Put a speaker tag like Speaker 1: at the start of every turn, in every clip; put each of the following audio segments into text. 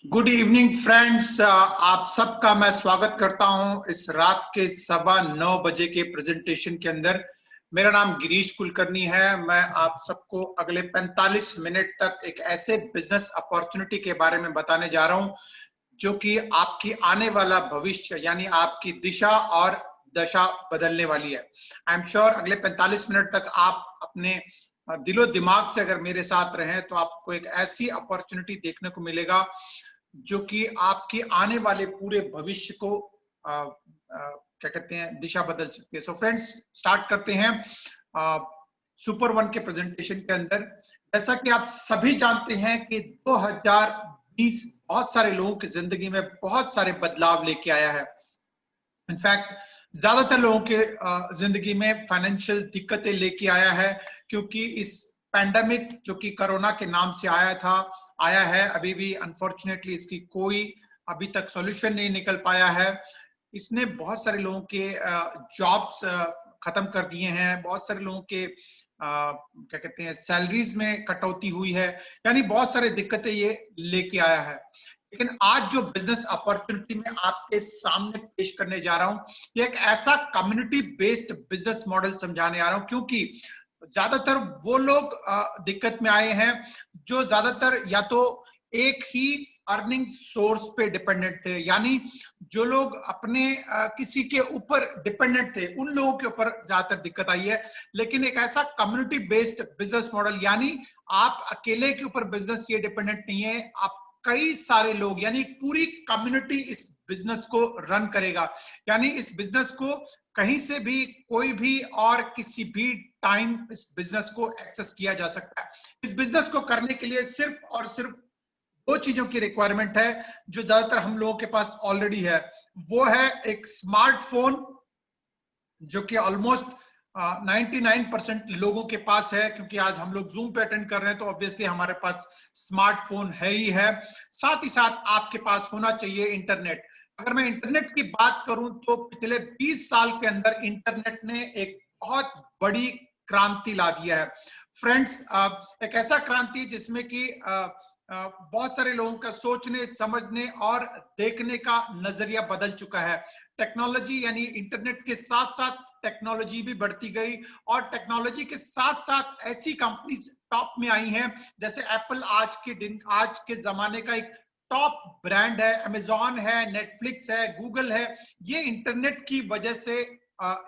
Speaker 1: Good evening friends, आप सबका मैं स्वागत करता हूं इस रात के 9:15 के प्रेजेंटेशन के अंदर। मेरा नाम गिरीश कुलकर्णी है। मैं आप सबको अगले 45 मिनट तक एक ऐसे बिजनेस अपॉर्चुनिटी के बारे में बताने जा रहा हूं जो कि आपकी आने वाला भविष्य यानी आपकी दिशा और दशा बदलने वाली है। आई एम श्योर अगले 45 मिनट तक आप अपने दिलो दिमाग से अगर मेरे साथ रहें तो आपको एक ऐसी अपॉर्चुनिटी देखने को मिलेगा जो कि आपके आने वाले पूरे भविष्य को क्या कहते हैं दिशा बदल सकती है। सो फ्रेंड्स, स्टार्ट करते हैं सुपर वन के प्रेजेंटेशन के अंदर। जैसा कि आप सभी जानते हैं कि 2020 बहुत सारे लोगों की जिंदगी में बहुत सारे बदलाव लेके आया है। इनफैक्ट ज्यादातर लोगों के जिंदगी में फाइनेंशियल दिक्कतें लेके आया है, क्योंकि इस पैंडेमिक जो कि कोरोना के नाम से आया है, अभी भी अनफॉर्चुनेटली इसकी कोई अभी तक सॉल्यूशन नहीं निकल पाया है। इसने बहुत सारे लोगों के जॉब्स खत्म कर दिए हैं, बहुत सारे लोगों के क्या कहते हैं सैलरीज में कटौती हुई है, यानी बहुत सारी दिक्कतें ये लेके आया है। लेकिन आज जो बिजनेस अपॉर्चुनिटी में आपके सामने पेश करने जा रहा हूं, ये एक ऐसा कम्युनिटी बेस्ड बिजनेस मॉडल समझाने आ रहा हूं, क्योंकि ज्यादातर वो लोग दिक्कत में आए हैं जो ज्यादातर या तो एक ही अर्निंग सोर्स पे डिपेंडेंट थे, यानी जो लोग अपने किसी के ऊपर डिपेंडेंट थे उन लोगों के ऊपर ज्यादातर दिक्कत आई है। लेकिन एक ऐसा कम्युनिटी बेस्ड बिजनेस मॉडल, यानी आप अकेले के ऊपर बिजनेस ये डिपेंडेंट नहीं है, आप कई सारे लोग यानी पूरी कम्युनिटी इस बिजनेस को रन करेगा। यानी इस बिजनेस को कहीं से भी कोई भी और किसी भी टाइम इस बिजनेस को एक्सेस किया जा सकता है। इस बिजनेस को करने के लिए सिर्फ और सिर्फ दो चीजों की रिक्वायरमेंट है जो ज्यादातर हम लोगों के पास ऑलरेडी है। वो है एक स्मार्टफोन, जो कि ऑलमोस्ट 99% लोगों के पास है, क्योंकि आज हम लोग जूम पे अटेंड कर रहे हैं तो ऑब्वियसली हमारे पास स्मार्टफोन है ही है। साथ ही साथ आपके पास होना चाहिए इंटरनेट। अगर मैं इंटरनेट की बात करूं तो पिछले 20 साल के अंदर इंटरनेट ने एक बहुत बड़ी क्रांति ला दिया है फ्रेंड्स। एक ऐसा क्रांति जिसमें कि बहुत सारे लोगों का सोचने समझने और देखने का नजरिया बदल चुका है। टेक्नोलॉजी यानी इंटरनेट के साथ साथ टेक्नोलॉजी भी बढ़ती गई, और टेक्नोलॉजी के साथ साथ ऐसी कंपनीज टॉप में आई हैं जैसे एप्पल आज के जमाने का एक टॉप ब्रांड है, अमेजॉन है, नेटफ्लिक्स है, गूगल है। ये इंटरनेट की वजह से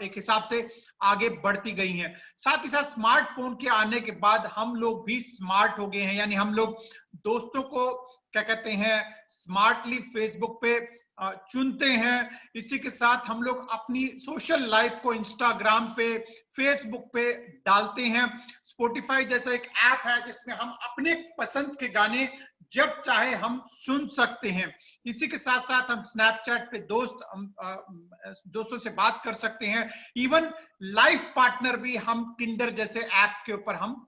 Speaker 1: एक हिसाब से आगे बढ़ती गई हैं। साथ ही साथ स्मार्टफोन के आने के बाद हम लोग भी स्मार्ट हो गए हैं, यानी हम लोग दोस्तों को क्या कहते हैं स्मार्टली फेसबुक पे चुनते हैं। इसी के साथ हम लोग अपनी सोशल लाइफ को इंस्टाग्राम पे, फेसबुक पे डालते हैं। स्पॉटिफाई जैसा एक ऐप है जिसमें हम अपने पसंद के गाने जब चाहे हम सुन सकते हैं। इसी के साथ साथ हम स्नैपचैट पे दोस्तों से बात कर सकते हैं। इवन लाइफ पार्टनर भी हम टिंडर जैसे ऐप के ऊपर हम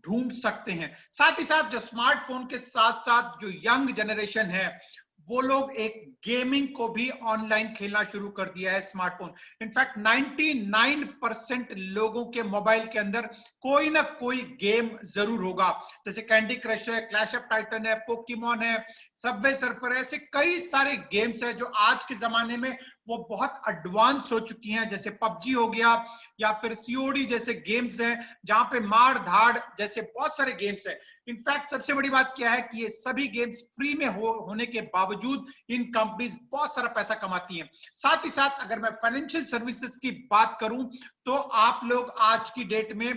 Speaker 1: ढूंढ सकते हैं। साथ ही साथ जो स्मार्टफोन के साथ साथ जो यंग जनरेशन है वो लोग एक गेमिंग को भी ऑनलाइन खेलना शुरू कर दिया है स्मार्टफोन। इनफैक्ट 99% लोगों के मोबाइल के अंदर कोई ना कोई गेम जरूर होगा, जैसे कैंडी क्रश है, क्लैश ऑफ टाइटन है, पोकेमॉन है, सबवे सर्फर है। ऐसे कई सारे गेम्स है जो आज के जमाने में वो बहुत एडवांस हो चुकी हैं, जैसे पबजी हो गया या फिर सीओडी जैसे गेम्स हैं जहां पे मार धाड़ जैसे बहुत सारे गेम्स हैं। इनफैक्ट सबसे बड़ी बात क्या है कि ये सभी गेम्स फ्री में होने के बावजूद इन कंपनीज बहुत सारा पैसा कमाती हैं। साथ ही साथ अगर मैं फाइनेंशियल सर्विसेज की बात करूं तो आप लोग आज की डेट में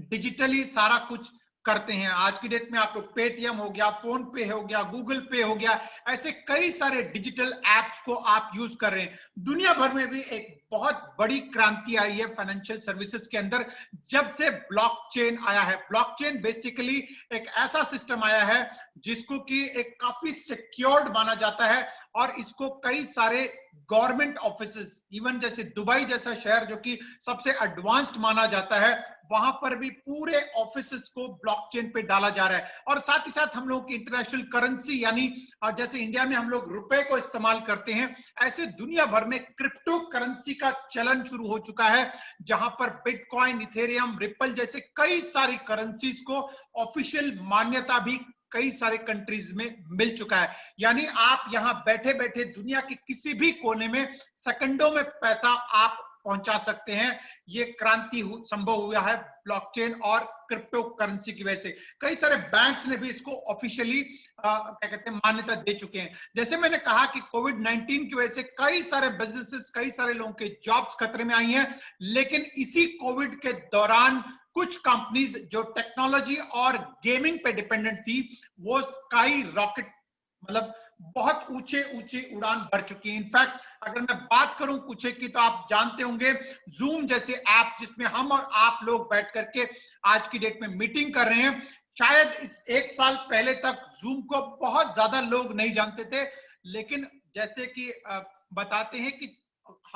Speaker 1: डिजिटली सारा कुछ करते हैं। आज की डेट में आप लोग पेटीएम हो गया, फोन पे हो गया, गूगल पे हो गया, ऐसे कई सारे डिजिटल एप्स को आप यूज कर रहे हैं। दुनिया भर में भी एक बहुत बड़ी क्रांति आई है फाइनेंशियल सर्विसेज के अंदर जब से ब्लॉकचेन आया है। ब्लॉकचेन बेसिकली एक ऐसा सिस्टम आया है जिसको कि एक काफी सिक्योर्ड माना जाता है, और इसको कई सारे गवर्नमेंट ऑफिसेस, इवन जैसे दुबई जैसा शहर जो कि सबसे एडवांस्ड माना जाता है, वहां पर भी पूरे ऑफिसेस को ब्लॉकचेन पे डाला जा रहा है। और साथ ही साथ हम लोग की इंटरनेशनल करेंसी यानी जैसे इंडिया में हम लोग रुपए को इस्तेमाल करते हैं, ऐसे दुनिया भर में क्रिप्टो करेंसी का चलन शुरू हो चुका है, जहां पर बिटकॉइन, इथेरियम, रिपल जैसे कई सारी करेंसीज को ऑफिशियल मान्यता भी कई सारे कंट्रीज में मिल चुका है। यानी आप यहां बैठे बैठे दुनिया के किसी भी कोने में सेकंडों में पैसा आप पहुंचा सकते हैं। ये क्रांति संभव हुआ है ब्लॉकचेन और क्रिप्टो करेंसी की वजह से। कई सारे बैंक्स ने भी इसको ऑफिशियली क्या कहते हैं मान्यता दे चुके हैं। जैसे मैंने कहा कि कोविड-19 की वजह से कई सारे बिजनेसेस, कई सारे लोगों के जॉब्स खतरे में आई हैं, लेकिन इसी कोविड के दौरान कुछ कंपनीज जो टेक्नोलॉजी और गेमिंग पे डिपेंडेंट थी, वो स्काई रॉकेट मतलब बहुत ऊंचे ऊंचे उड़ान भर चुकी है। इनफैक्ट अगर मैं बात करूं कुछ की, तो आप जानते होंगे जूम जैसे ऐप जिसमें हम और आप लोग बैठ करके आज की डेट में मीटिंग कर रहे हैं, शायद इस 1 साल पहले तक जूम को बहुत ज्यादा लोग नहीं जानते थे, लेकिन जैसे कि बताते हैं कि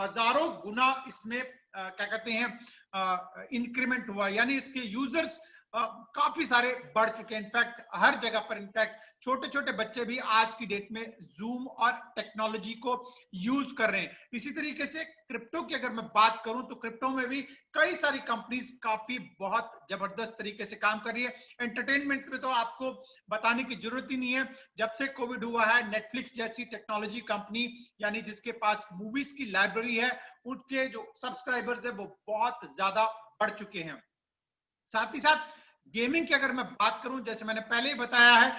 Speaker 1: हजारों गुना इसमें क्या कहते हैं इंक्रीमेंट हुआ, यानी इसके यूजर्स काफी सारे बढ़ चुके हैं। इनफैक्ट हर जगह पर, इनफैक्ट छोटे छोटे बच्चे भी आज की डेट में जूम और टेक्नोलॉजी को यूज कर रहे हैं। इसी तरीके से क्रिप्टो की अगर मैं बात करूं, तो क्रिप्टो में भी कई सारी कंपनीज काफी बहुत जबरदस्त तरीके से काम कर रही है। एंटरटेनमेंट में तो आपको बताने की जरूरत ही नहीं है। जब से कोविड हुआ है, नेटफ्लिक्स जैसी टेक्नोलॉजी कंपनी, यानी जिसके पास मूवीज की लाइब्रेरी है, उनके जो सब्सक्राइबर्स है वो बहुत ज्यादा बढ़ चुके हैं। साथ ही साथ गेमिंग की अगर मैं बात करूं, जैसे मैंने पहले ही बताया है,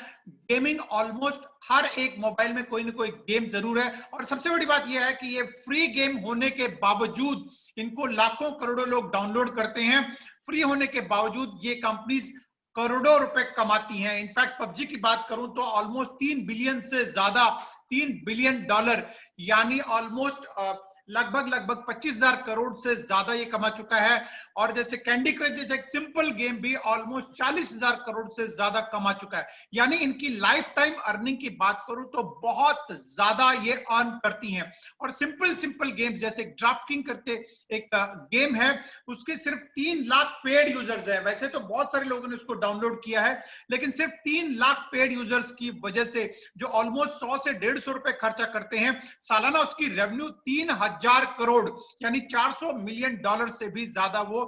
Speaker 1: गेमिंग ऑलमोस्ट हर एक मोबाइल में कोई ना कोई गेम जरूर है। और सबसे बड़ी बात यह है कि ये फ्री गेम होने के बावजूद इनको लाखों करोड़ों लोग डाउनलोड करते हैं। फ्री होने के बावजूद ये कंपनीज करोड़ों रुपए कमाती हैं। इनफैक्ट पबजी की बात करूं तो ऑलमोस्ट 3 बिलियन से ज्यादा, $3 बिलियन, यानी ऑलमोस्ट लगभग 25,000 करोड़ से ज्यादा ये कमा चुका है। और जैसे कैंडी क्रश जैसे एक सिंपल गेम भी ऑलमोस्ट 40,000 करोड़ से ज्यादा कमा चुका है। यानी इनकी लाइफ टाइम अर्निंग की बात करूं तो बहुत ज्यादा ये अर्न करती हैं। और सिंपल गेम्स जैसे ड्राफ्टिंग करके एक गेम है, उसके सिर्फ 3 लाख पेड यूजर्स है। वैसे तो बहुत सारे लोगों ने उसको डाउनलोड किया है, लेकिन सिर्फ 3 लाख पेड यूजर्स की वजह से, जो ऑलमोस्ट 100 से 150 रुपए खर्चा करते हैं, सालाना उसकी रेवेन्यू 3,000 करोड़ यानी $400 मिलियन से भी ज्यादा वो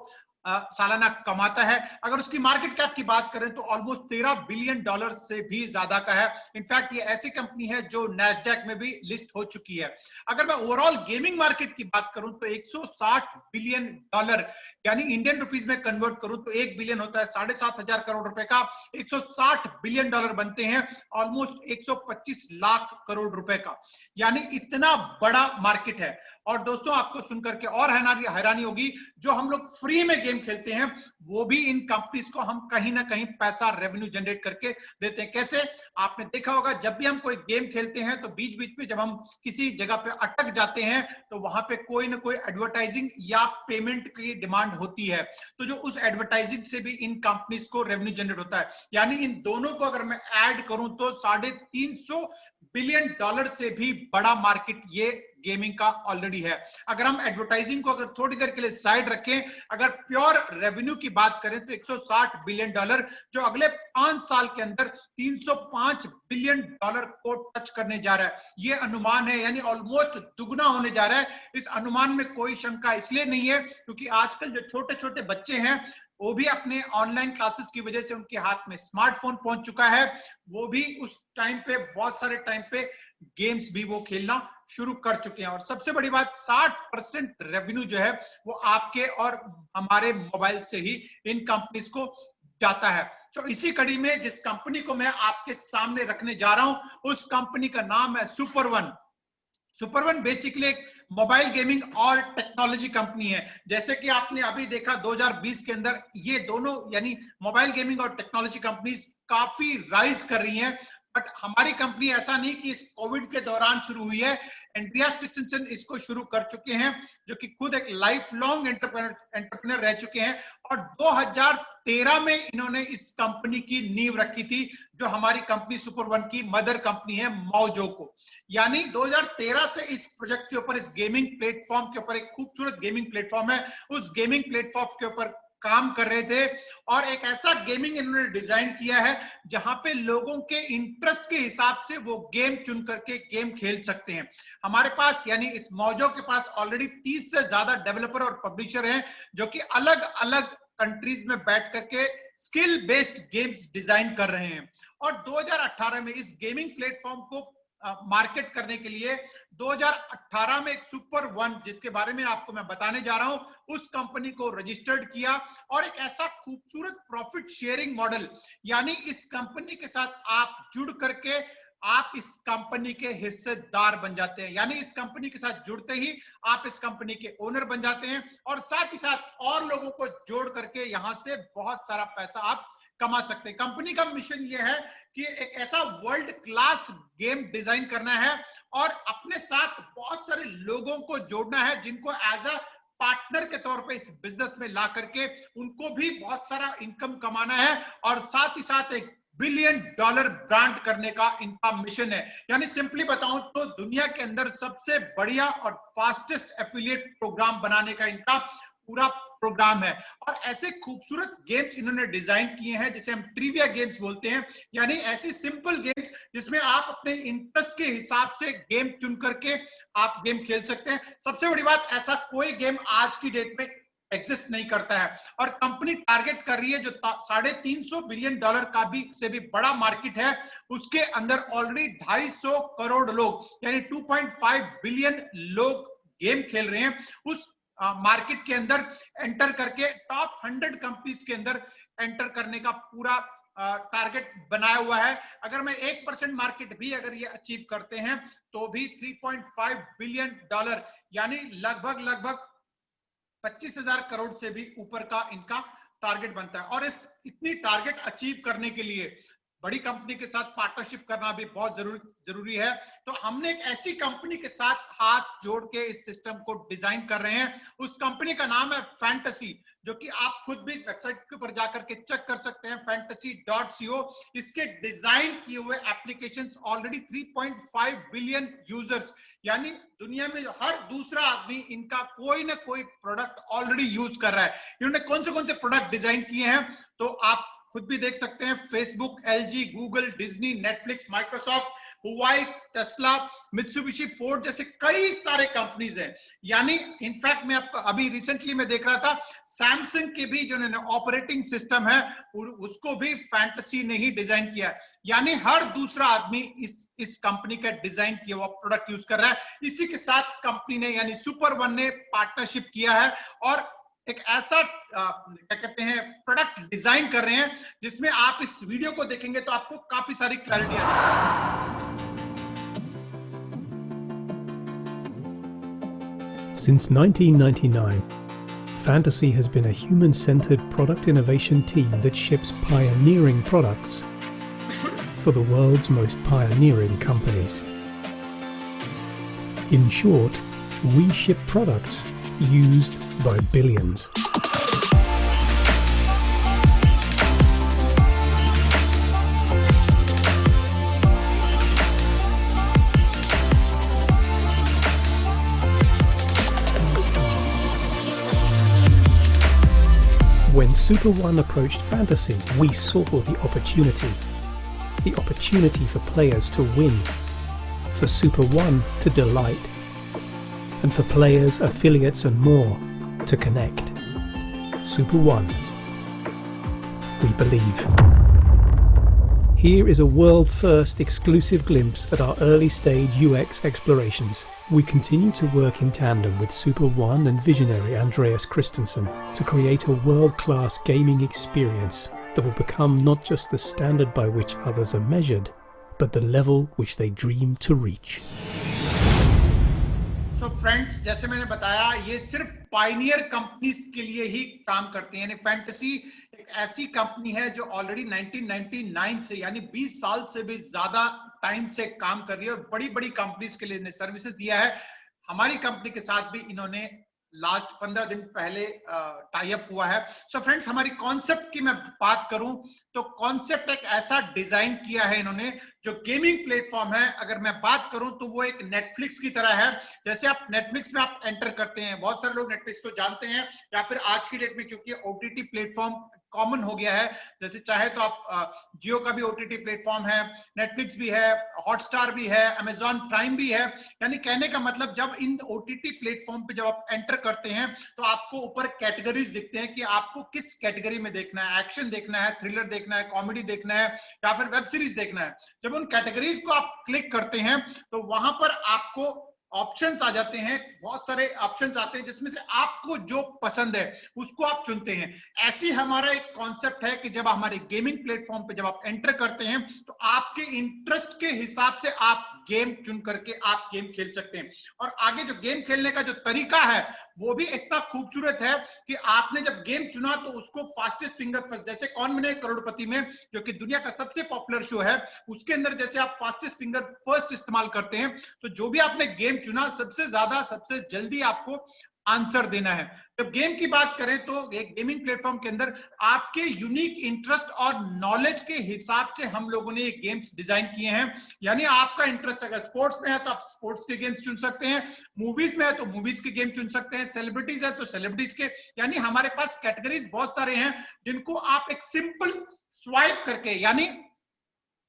Speaker 1: सालाना कमाता है। अगर उसकी मार्केट कैप की बात करें तो ऑलमोस्ट $13 बिलियन से भी ज्यादा का है। इनफैक्ट ये ऐसी कंपनी है जो नैस्डैक में भी लिस्ट हो चुकी है। अगर मैं ओवरऑल गेमिंग मार्केट की बात करूं तो $160 बिलियन, यानी इंडियन रुपीस में कन्वर्ट करूं तो 1 बिलियन होता है 7,500 करोड़ रुपए का। $160 बिलियन बनते हैं ऑलमोस्ट 125 लाख करोड़ रुपए का, यानी इतना बड़ा मार्केट है। और दोस्तों आपको सुनकर के और हैरानी होगी, जो हम लोग फ्री में गेम खेलते हैं वो भी इन कंपनीज को हम कहीं ना कहीं पैसा रेवेन्यू जनरेट करके देते हैं। कैसे? आपने देखा होगा जब भी हम कोई गेम खेलते हैं तो बीच बीच में जब हम किसी जगह पे अटक जाते हैं तो वहां पे कोई ना कोई एडवर्टाइजिंग या पेमेंट की डिमांड होती है। तो जो उस एडवर्टाइजिंग से भी इन कंपनीज को रेवेन्यू जनरेट होता है। यानी इन दोनों को अगर मैं ऐड करूं तो $350 बिलियन से भी बड़ा मार्केट ये गेमिंग का ऑलरेडी है। अगर हम एडवर्टाइजिंग को अगर थोड़ी देर के लिए साइड रखें, अगर प्योर रेवेन्यू की बात करें तो $160 बिलियन, जो अगले 5 साल के अंदर $305 बिलियन को टच करने जा रहा है। ये अनुमान है, यानी ऑलमोस्ट दुगना होने जा रहा है। इस अनुमान में कोई शंका इसलिए नहीं है क्योंकि आजकल जो छोटे छोटे बच्चे हैं वो भी अपने ऑनलाइन क्लासेस की वजह से उनके हाथ में स्मार्टफोन पहुंच चुका है, वो भी उस टाइम पे बहुत सारे टाइम पे गेम्स भी वो खेलना शुरू कर चुके हैं। और सबसे बड़ी बात, 60% रेवेन्यू जो है वो आपके और हमारे मोबाइल से ही इन कंपनीज को जाता है। तो इसी कड़ी में जिस कंपनी को मैं आपके सामने रखने जा रहा हूं उस कंपनी का नाम है super one. Super one basically एक मोबाइल गेमिंग और टेक्नोलॉजी कंपनी है। जैसे कि आपने अभी देखा 2020 के अंदर ये दोनों यानी मोबाइल गेमिंग और टेक्नोलॉजी कंपनीज काफी राइज कर रही हैं। बट हमारी कंपनी ऐसा नहीं कि इस कोविड के दौरान शुरू हुई है। एंड्रियास क्रिस्टेंसन इसको शुरू कर चुके हैं, जो कि खुद एक लाइफ लॉन्ग एंटरप्रेन्योर रह चुके हैं। और 2013 में इन्होंने इस कंपनी की नींव रखी थी, जो हमारी कंपनी सुपर वन की मदर कंपनी है मौजो को। यानी 2013 से इस प्रोजेक्ट के ऊपर, इस गेमिंग प्लेटफॉर्म के ऊपर, एक खूबसूरत गेमिंग प्लेटफॉर्म है, उस गेमिंग प्लेटफॉर्म के ऊपर काम कर रहे थे। और एक ऐसा गेमिंग इन्होंने डिजाइन किया है जहां पे लोगों के इंटरेस्ट के हिसाब से वो गेम चुन करके गेम खेल सकते हैं। हमारे पास यानी इस मौजो के पास ऑलरेडी 30 से ज्यादा डेवलपर और पब्लिशर हैं, जो कि अलग अलग कंट्रीज में बैठ करके स्किल बेस्ड गेम्स डिजाइन कर रहे हैं। और 2018 में इस गेमिंग प्लेटफॉर्म को मार्केट करने के लिए 2018 में एक सुपर वन, जिसके बारे में आपको मैं बताने जा रहा हूं, उस कंपनी को रजिस्टर्ड किया और एक ऐसा खूबसूरत प्रॉफिट शेयरिंग मॉडल, यानी इस कंपनी के साथ आप जुड़ करके आप इस कंपनी के हिस्सेदार बन जाते हैं, यानी इस कंपनी के साथ जुड़ते ही आप इस कंपनी के ओनर बन जाते हैं और साथ ही साथ और लोगों को जोड़ करके यहां से बहुत सारा पैसा आप कमा सकते हैं। कंपनी का मिशन यह है कि एक ऐसा वर्ल्ड क्लास गेम डिजाइन करना है और अपने साथ बहुत सारे लोगों को जोड़ना है, जिनको एज अ पार्टनर के तौर पे इस बिजनेस में ला करके उनको भी बहुत सारा इनकम कमाना है और साथ ही साथ एक $1 बिलियन ब्रांड करने का इनका मिशन है। यानी सिंपली बताऊं तो दुनिया के अंदर सबसे बढ़िया और फास्टेस्ट एफिलिएट प्रोग्राम बनाने का इनका पूरा प्रोग्राम है। और ऐसे खूबसूरत गेम्स इन्होंने डिजाइन किए हैं जिसे हम ट्रिविया गेम्स बोलते हैं, यानी ऐसी सिंपल गेम्स जिसमें आप अपने इंटरेस्ट के हिसाब से गेम चुन करके आप गेम खेल सकते हैं। सबसे बड़ी बात, ऐसा कोई गेम आज की डेट में एग्जिस्ट नहीं करता है और कंपनी टारगेट कर रही है जो $350 बिलियन का भी से भी बड़ा मार्केट है, उसके अंदर ऑलरेडी 250 करोड़ लोग यानी 2.5 बिलियन लोग गेम खेल रहे हैं। उस मार्केट के अंदर एंटर करके टॉप 100 कंपनीज के अंदर एंटर करने का पूरा टारगेट बनाया हुआ है। अगर मैं 1% मार्केट भी अगर ये अचीव करते हैं तो भी $3.5 बिलियन यानी लगभग 25,000 करोड़ से भी ऊपर का इनका टारगेट बनता है। और इस इतनी टारगेट अचीव करने के लिए बड़ी कंपनी के साथ पार्टनरशिप करना भी बहुत जरूरी है। तो हमने एक ऐसी कंपनी के साथ हाथ जोड़ के इस सिस्टम को डिजाइन कर रहे हैं। उस कंपनी का नाम है फैंटेसी, जो कि आप खुद भी इस वेबसाइट के ऊपर जाकर के चेक कर सकते हैं, fantasy.co। इसके डिजाइन किए हुए एप्लीकेशंस ऑलरेडी 3.5 बिलियन यूजर्स, यानी दुनिया में हर दूसरा आदमी इनका कोई ना कोई प्रोडक्ट ऑलरेडी यूज कर रहा है। इन्होंने कौन से प्रोडक्ट डिजाइन किए हैं तो आप खुद भी देख सकते हैं, Facebook, LG, Google, Disney, Netflix, Microsoft, Huawei, Tesla, Mitsubishi, Ford जैसे कई सारे कंपनीज हैं। यानी इनफैक्ट मैं आपको अभी रिसेंटली में देख रहा था, सैमसंग के भी जो ऑपरेटिंग सिस्टम है उसको भी फैंटेसी ने ही डिजाइन किया है। यानी हर दूसरा आदमी इस कंपनी का डिजाइन किया हुआ प्रोडक्ट यूज कर रहा है। इसी के साथ कंपनी ने यानी सुपर वन ने पार्टनरशिप किया है और एक ऐसा क्या कहते हैं प्रोडक्ट डिजाइन कर रहे हैं जिसमें आप इस वीडियो को देखेंगे तो आपको काफी सारी क्लैरिटी आएगी।
Speaker 2: Since 1999, Fantasy has been a human-centered product innovation team that ships pioneering products for the world's most pioneering companies. In short, we ship products used by billions. When Super One approached Fantasy, we saw the opportunity for players to win, for Super One to delight, and for players, affiliates and more to connect. Super One. We believe. Here is a world-first exclusive glimpse at our early-stage UX explorations. We continue to work in tandem with Super One and visionary Andreas Christensen to create a world-class gaming experience that will become not just the standard by which others are measured, but the level which they dream to reach.
Speaker 1: So friends, जैसे मैंने बताया, ये सिर्फ Pioneer companies के लिए ही काम करते हैं। यानी फैंटेसी एक ऐसी कंपनी है जो ऑलरेडी 1999 से यानी 20 साल से भी ज्यादा टाइम से काम कर रही है और बड़ी बड़ी कंपनीज के लिए सर्विसेज दिया है। हमारी कंपनी के साथ भी इन्होंने लास्ट 15 दिन पहले टाई अप हुआ है। सो फ्रेंड्स, हमारी कॉन्सेप्ट की मैं बात करूं तो कॉन्सेप्ट एक ऐसा डिजाइन किया है इन्होंने जो गेमिंग प्लेटफॉर्म है। अगर मैं बात करूं तो वो एक नेटफ्लिक्स की तरह है। जैसे आप नेटफ्लिक्स में आप एंटर करते हैं, बहुत सारे लोग नेटफ्लिक्स को जानते हैं या फिर आज की डेट में क्योंकि ओटीटी प्लेटफॉर्म कॉमन हो गया है। जैसे चाहे तो आप जियो का भी ओटीटी प्लेटफॉर्म है, नेटफ्लिक्स भी है, हॉटस्टार भी है, अमेजॉन प्राइम भी है। यानी कहने का मतलब जब इन ओटीटी प्लेटफॉर्म पे जब आप एंटर करते हैं तो आपको ऊपर कैटेगरीज दिखते हैं कि आपको किस कैटेगरी में देखना है, एक्शन देखना है, थ्रिलर देखना है, कॉमेडी देखना है या फिर वेब सीरीज देखना है। जब उन कैटेगरीज को आप क्लिक करते हैं तो वहां पर आपको ऑप्शंस आ जाते हैं, बहुत सारे ऑप्शंस आते हैं जिसमें से आपको जो पसंद है उसको आप चुनते हैं। ऐसी हमारा एक कॉन्सेप्ट है कि जब हमारे गेमिंग प्लेटफॉर्म पे जब आप एंटर करते हैं तो आपके इंटरेस्ट के हिसाब से आप गेम चुन करके आप गेम खेल सकते हैं। और आगे जो गेम खेलने का जो तरीका है वो भी इतना खूबसूरत है कि आपने जब गेम चुना तो उसको फास्टेस्ट फिंगर फर्स्ट, जैसे कौन बने करोड़पति में जो कि दुनिया का सबसे पॉपुलर शो है, उसके अंदर जैसे आप फास्टेस्ट फिंगर फर्स्ट इस्तेमाल करते हैं तो जो भी आपने गेम चुना सबसे ज्यादा सबसे जल्दी आपको आंसर देना है। जब गेम की बात करें तो एक गेमिंग प्लेटफॉर्म के अंदर आपके यूनिक इंटरेस्ट और नॉलेज के हिसाब से हम लोगों ने ये गेम्स डिजाइन किए हैं। यानी आपका इंटरेस्ट अगर स्पोर्ट्स में है तो आप स्पोर्ट्स के गेम्स चुन सकते हैं, मूवीज में है तो मूवीज के गेम चुन सकते हैं, सेलिब्रिटीज है तो सेलिब्रिटीज के। यानी हमारे पास कैटेगरीज बहुत सारे हैं जिनको आप एक सिंपल स्वाइप करके, यानी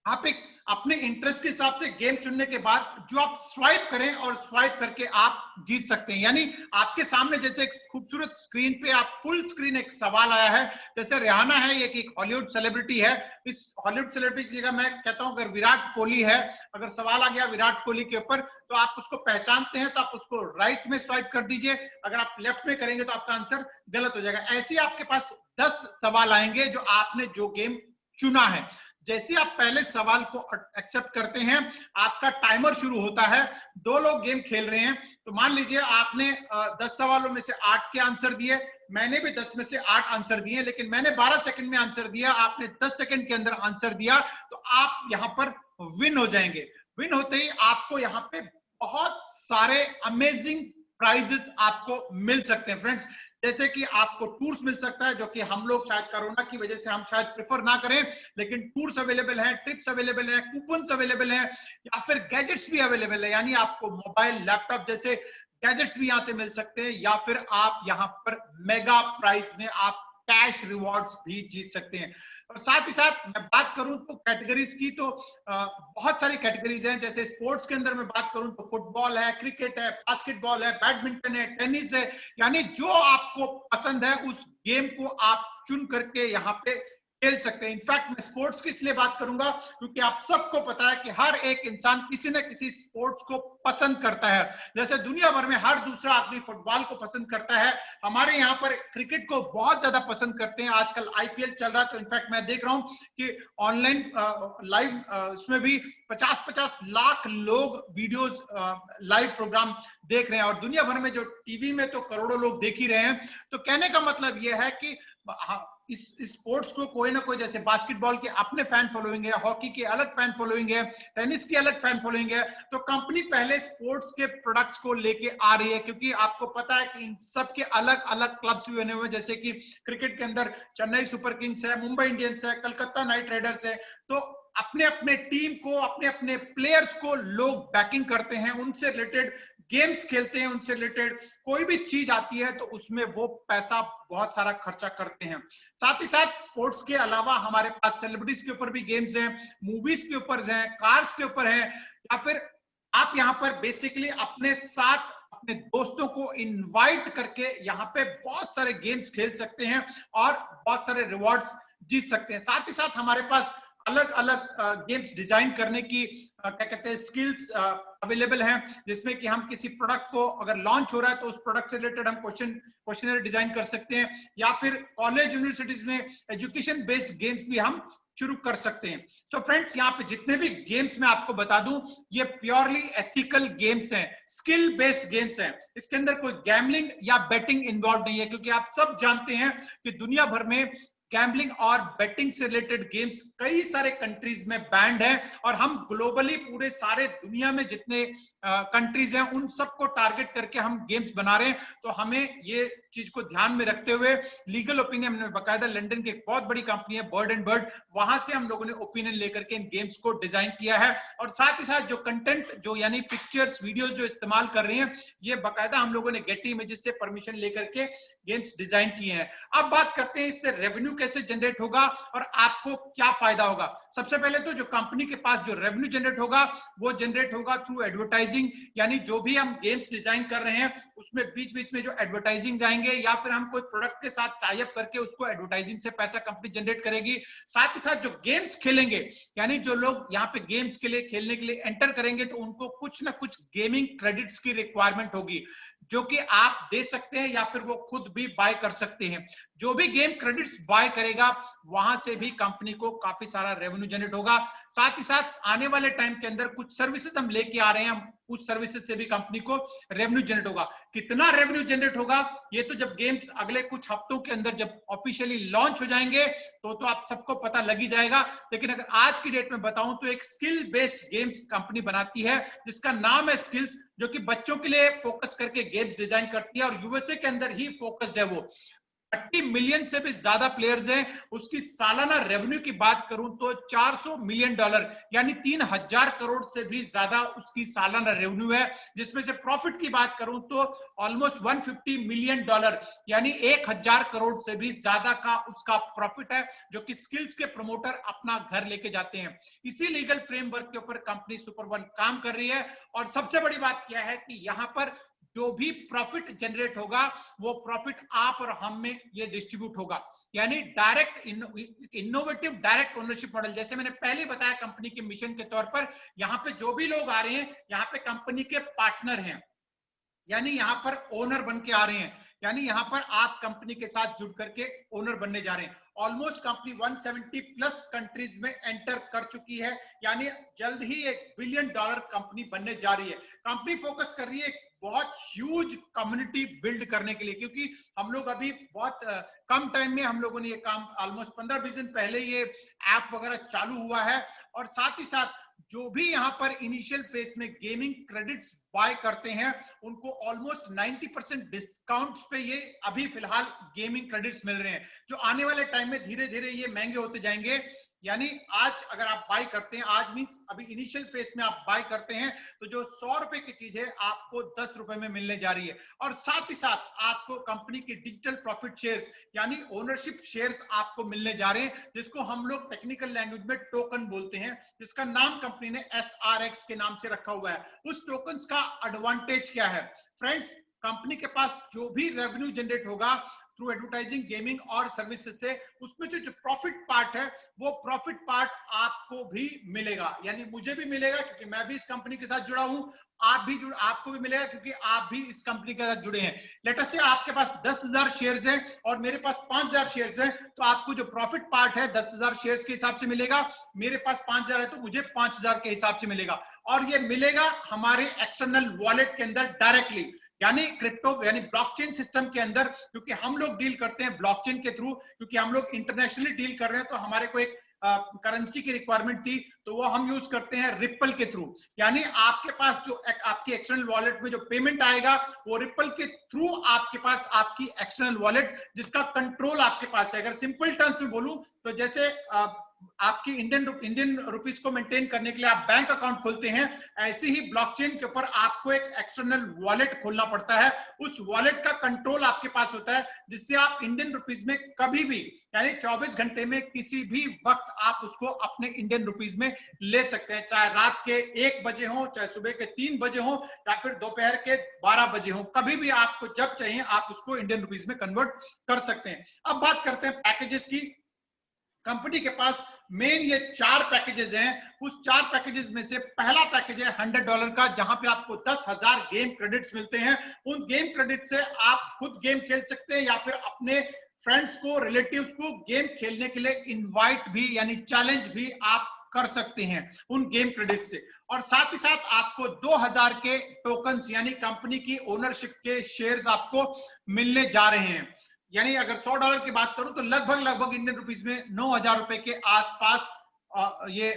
Speaker 1: आप एक अपने इंटरेस्ट के हिसाब से गेम चुनने के बाद जो आप स्वाइप करें और स्वाइप करके आप जीत सकते हैं। यानी आपके सामने जैसे एक खूबसूरत स्क्रीन पे आप फुल स्क्रीन एक सवाल आया है, जैसे रिहाना है, ये एक हॉलीवुड सेलिब्रिटी है। इस हॉलीवुड सेलिब्रिटी की जगह मैं कहता हूं अगर विराट कोहली है, अगर सवाल आ गया विराट कोहली के ऊपर तो आप उसको पहचानते हैं तो आप उसको राइट में स्वाइप कर दीजिए, अगर आप लेफ्ट में करेंगे तो आपका आंसर गलत हो जाएगा। ऐसे आपके पास 10 सवाल आएंगे जो आपने जो गेम चुना है। जैसे आप पहले सवाल को एक्सेप्ट करते हैं आपका टाइमर शुरू होता है। 2 लोग गेम खेल रहे हैं तो मान लीजिए आपने 10 सवालों में से 8 के आंसर दिए, मैंने भी 10 में से 8 आंसर दिए, लेकिन मैंने 12 सेकंड में आंसर दिया, आपने 10 सेकंड के अंदर आंसर दिया, तो आप यहां पर विन हो जाएंगे। विन होते ही आपको यहां पे बहुत सारे अमेजिंग प्राइजेस आपको मिल सकते हैं फ्रेंड्स। जैसे कि आपको टूर्स मिल सकता है, जो कि हम लोग शायद कोरोना की वजह से हम शायद प्रेफर ना करें, लेकिन टूर्स अवेलेबल हैं, ट्रिप्स अवेलेबल हैं, कूपन्स अवेलेबल हैं, या फिर गैजेट्स भी अवेलेबल है। यानी आपको मोबाइल, लैपटॉप जैसे गैजेट्स भी यहां से मिल सकते हैं, या फिर आप यहां पर मेगा प्राइस में आप कैश रिवॉर्ड्स भी जीत सकते हैं। और साथ ही साथ मैं बात करूं तो कैटेगरीज की, तो बहुत सारी कैटेगरीज हैं। जैसे स्पोर्ट्स के अंदर मैं बात करूं तो फुटबॉल है, क्रिकेट है, बास्केटबॉल है, बैडमिंटन है, टेनिस है। यानी जो आपको पसंद है उस गेम को आप चुन करके यहाँ पे खेल सकते हैं। इनफैक्ट मैं स्पोर्ट्स की इसलिए बात करूंगा क्योंकि आप सबको पता है कि हर एक इंसान किसी न किसी स्पोर्ट्स को पसंद करता है। जैसे दुनिया भर में हर दूसरा आदमी फुटबॉल को पसंद करता है, हमारे यहाँ पर क्रिकेट को बहुत ज्यादा पसंद करते हैं। आजकल आईपीएल चल रहा है तो इनफैक्ट मैं देख रहा हूँ कि ऑनलाइन लाइव उसमें भी 50-50 लाख लोग वीडियोस लाइव प्रोग्राम देख रहे हैं, और दुनिया भर में जो टीवी में तो करोड़ों लोग देख ही रहे हैं। तो कहने का मतलब यह है कि इस स्पोर्ट्स को कोई ना कोई, जैसे बास्केटबॉल के अपने फैन फॉलोइंग है, हॉकी के अलग फैन फॉलोइंग है, टेनिस की अलग फैन फॉलोइंग है। तो कंपनी पहले स्पोर्ट्स के प्रोडक्ट्स को लेके आ रही है, क्योंकि आपको पता है कि इन सब के अलग अलग क्लब्स भी बने हुए हैं। जैसे कि क्रिकेट के अंदर चेन्नई सुपर किंग्स है, मुंबई इंडियंस है, कलकत्ता नाइट राइडर्स है। तो अपने अपने टीम को, अपने अपने प्लेयर्स को लोग बैकिंग करते हैं, उनसे रिलेटेड गेम्स खेलते हैं, उनसे रिलेटेड कोई भी चीज आती है तो उसमें वो पैसा बहुत सारा खर्चा करते हैं। साथ ही साथ स्पोर्ट्स के अलावा हमारे पास सेलिब्रिटीज के ऊपर भी गेम्स हैं, मूवीज के ऊपर हैं, कार्स के ऊपर हैं, या फिर आप यहाँ पर बेसिकली अपने साथ अपने दोस्तों को इनवाइट करके यहाँ पे बहुत सारे गेम्स खेल सकते हैं और बहुत सारे रिवॉर्ड्स जीत सकते हैं। साथ ही साथ हमारे पास अलग अलग गेम्स डिजाइन करने की क्या कहते हैं स्किल्स अवेलेबल हैं, जिसमें कि हम किसी प्रोडक्ट को अगर लॉन्च हो रहा है तो उस प्रोडक्ट से रिलेटेड हम क्वेश्चनर डिजाइन कर सकते हैं, या फिर कॉलेज यूनिवर्सिटीज में एजुकेशन बेस्ड गेम्स भी हम शुरू कर सकते हैं। सो फ्रेंड्स, यहाँ पे जितने भी गेम्स मैं आपको बता दूं ये प्योरली एथिकल गेम्स हैं, स्किल बेस्ड गेम्स हैं। इसके अंदर कोई गैम्बलिंग या बेटिंग इन्वॉल्व नहीं है, क्योंकि आप सब जानते हैं कि दुनिया भर में गैम्बलिंग और बेटिंग से रिलेटेड गेम्स कई सारे कंट्रीज में बैंड है, और हम ग्लोबली पूरे सारे दुनिया में जितने कंट्रीज हैं उन सबको टारगेट करके हम गेम्स बना रहे हैं। तो हमें ये चीज को ध्यान में रखते हुए लीगल ओपिनियन में बकायदा लंदन की एक बहुत बड़ी कंपनी है बर्ड एंड बर्ड, वहां से हम लोगों ने ओपिनियन लेकर के इन गेम्स को डिजाइन किया है। और साथ ही साथ जो कंटेंट, जो यानी पिक्चर्स, वीडियोस जो इस्तेमाल कर रहे हैं, ये बकायदा हम लोगों ने गेटी इमेजेस से परमिशन लेकर के गेम्स डिजाइन किए हैं। अब बात करते हैं इससे रेवेन्यू कैसे जनरेट होगा और आपको क्या फायदा होगा। सबसे पहले तो जो कंपनी के पास जो रेवेन्यू जनरेट होगा वो जनरेट होगा थ्रू एडवर्टाइजिंग, यानी जो भी हम गेम्स डिजाइन कर रहे हैं उसमें बीच बीच में जो एडवर्टाइजिंग जाएंगे या फिर हम कोई प्रोडक्ट के साथ टाई अप करके उसको एडवर्टाइजिंग से पैसा कंपनी जनरेट करेगी। साथ ही साथ जो गेम्स खेलेंगे, यानी जो लोग यहाँ पे गेम्स के लिए खेलने के लिए एंटर करेंगे तो उनको कुछ ना कुछ गेमिंग क्रेडिट्स की रिक्वायरमेंट होगी जो कि आप दे सकते हैं या फिर वो खुद भी बाय कर सकते हैं। जो भी गेम क्रेडिट्स बाय करेगा वहां से भी कंपनी को काफी सारा रेवेन्यू जनरेट होगा। साथ ही साथ आने वाले टाइम के अंदर कुछ सर्विसेज हम लेके आ रहे हैं, उस सर्विसेज से भी कंपनी को रेवेन्यू जनरेट होगा। कितना रेवेन्यू जनरेट होगा ये तो जब गेम्स अगले कुछ हफ्तों के अंदर जब ऑफिशियली लॉन्च हो जाएंगे तो आप सबको पता लग ही जाएगा। लेकिन अगर आज की डेट में बताऊं तो एक स्किल बेस्ड गेम्स कंपनी बनाती है जिसका नाम है स्किल्स, जो कि बच्चों के लिए फोकस करके गेम्स डिजाइन करती है और यूएसए के अंदर ही फोकस्ड है। वो 30 मिलियन से भी ज्यादा प्लेयर्स हैं। उसकी सालाना रेवेन्यू की बात करूं तो $400 मिलियन यानी 3000 करोड़ से भी ज्यादा उसकी सालाना रेवेन्यू है। जिसमें से प्रॉफिट की बात करूं तो ऑलमोस्ट $150 मिलियन यानी 1000 करोड़ से भी ज्यादा का उसका प्रॉफिट है, जो कि स्किल्स के प्रमोटर अपना घर लेके जाते हैं। इसी लीगल फ्रेमवर्क के ऊपर कंपनी सुपर वन काम कर रही है। और सबसे बड़ी बात क्या है कि यहां पर जो भी प्रॉफिट जनरेट होगा वो प्रॉफिट आप और हम में ये डिस्ट्रीब्यूट होगा, यानी direct innovative direct ownership model. जैसे मैंने पहले बताया कंपनी के मिशन के तौर पर यहाँ पे जो भी लोग आ रहे हैं यहाँ पे कंपनी के पार्टनर हैं, यानी यहाँ पर ओनर बन के आ रहे हैं, यानी यहाँ पर आप कंपनी के साथ जुड़ करके ओनर बनने जा रहे हैं। ऑलमोस्ट कंपनी 170 प्लस कंट्रीज में एंटर कर चुकी है, यानी जल्द ही $1 बिलियन कंपनी बनने जा रही है। कंपनी फोकस कर रही है बहुत ह्यूज कम्युनिटी बिल्ड करने के लिए, क्योंकि हम लोग अभी बहुत कम टाइम में हम लोगों ने ये काम ऑलमोस्ट 15-20 दिन पहले ये ऐप वगैरह चालू हुआ है। और साथ ही साथ जो भी यहाँ पर इनिशियल फेज में गेमिंग क्रेडिट्स बाय करते हैं उनको ऑलमोस्ट 90% डिस्काउंट पे ये अभी फिलहाल गेमिंग क्रेडिट्स मिल रहे हैं, जो आने वाले टाइम में धीरे धीरे ये महंगे होते जाएंगे। यानी आज अगर आप बाय करते हैं, आज मींस अभी इनिशियल फेज में आप बाय करते हैं तो जो 100 रुपए की चीज है आपको 10 रुपए में मिलने जा रही है। और साथ ही साथ आपको कंपनी की डिजिटल प्रॉफिट शेयर्स यानी ओनरशिप शेयर्स आपको मिलने जा रहे हैं, जिसको हम लोग टेक्निकल लैंग्वेज में टोकन बोलते हैं, जिसका नाम कंपनी ने SRX के नाम से रखा हुआ है। उस टोकन्स का एडवांटेज क्या है फ्रेंड्स? कंपनी के पास जो भी रेवेन्यू जनरेट होगा थ्रू एडवर्टाइजिंग, गेमिंग और सर्विसेज से, उसमें जो प्रॉफिट पार्ट है वो प्रॉफिट पार्ट आपको भी मिलेगा, यानी मुझे भी मिलेगा क्योंकि मैं भी इस कंपनी के साथ जुड़ा हूं, आपको भी मिलेगा क्योंकि आप भी इस कंपनी के साथ जुड़े हैं। लेट अस से आपके पास 10,000 शेयर्स हैं और मेरे पास 5,000 शेयर्स हैं, तो आपको जो प्रॉफिट पार्ट है 10,000 शेयर्स के हिसाब से मिलेगा, मेरे पास 5,000 है तो मुझे 5,000 के हिसाब से मिलेगा। और ये मिलेगा हमारे एक्सटर्नल वॉलेट के अंदर डायरेक्टली, यानी क्रिप्टो यानी ब्लॉकचेन सिस्टम के अंदर, क्योंकि हम लोग डील करते हैं ब्लॉकचेन के थ्रू, क्योंकि हम लोग इंटरनेशनली डील कर रहे हैं तो हमारे को एक करेंसी की रिक्वायरमेंट थी, तो वो हम यूज करते हैं रिपल के थ्रू। यानी आपके पास जो आपकी एक्सटर्नल वॉलेट में जो पेमेंट आएगा वो रिपल के थ्रू आपके पास आपकी एक्सटर्नल वॉलेट, जिसका कंट्रोल आपके पास है। अगर सिंपल टर्म्स में बोलूं तो जैसे आपकी इंडियन रुपीस को मेंटेन करने के लिए आप बैंक अकाउंट खोलते हैं, ऐसे ही ब्लॉकचेन के ऊपर आपको एक एक्सटर्नल वॉलेट खोलना पड़ता है। उस वॉलेट का कंट्रोल आपके पास होता है, जिससे आप इंडियन रुपीस में कभी भी यानी 24 घंटे में किसी भी वक्त आप उसको अपने इंडियन रुपीस में ले सकते हैं, चाहे रात के 1 बजे हो, चाहे सुबह के 3 बजे हो, या फिर दोपहर के 12 बजे हो, कभी भी आपको जब चाहिए आप उसको इंडियन रुपीस में कन्वर्ट कर सकते हैं। अब बात करते हैं पैकेजेस की। कंपनी के पास मेन ये 4 पैकेजेस हैं। उस 4 पैकेजेस में से पहला पैकेज है $100 का, जहां पे आपको 10,000 गेम क्रेडिट्स मिलते हैं। उन गेम क्रेडिट से आप खुद गेम खेल सकते हैं या फिर अपने फ्रेंड्स को, रिलेटिव्स को गेम खेलने के लिए इनवाइट भी यानी चैलेंज भी आप कर सकते हैं उन गेम क्रेडिट से। और साथ ही साथ आपको 2,000 के टोकन्स यानी कंपनी की ओनरशिप के शेयर्स आपको मिलने जा रहे हैं। यानी अगर $100 की बात करूं तो लगभग इंडियन रुपीस में 9,000 रुपए के आसपास ये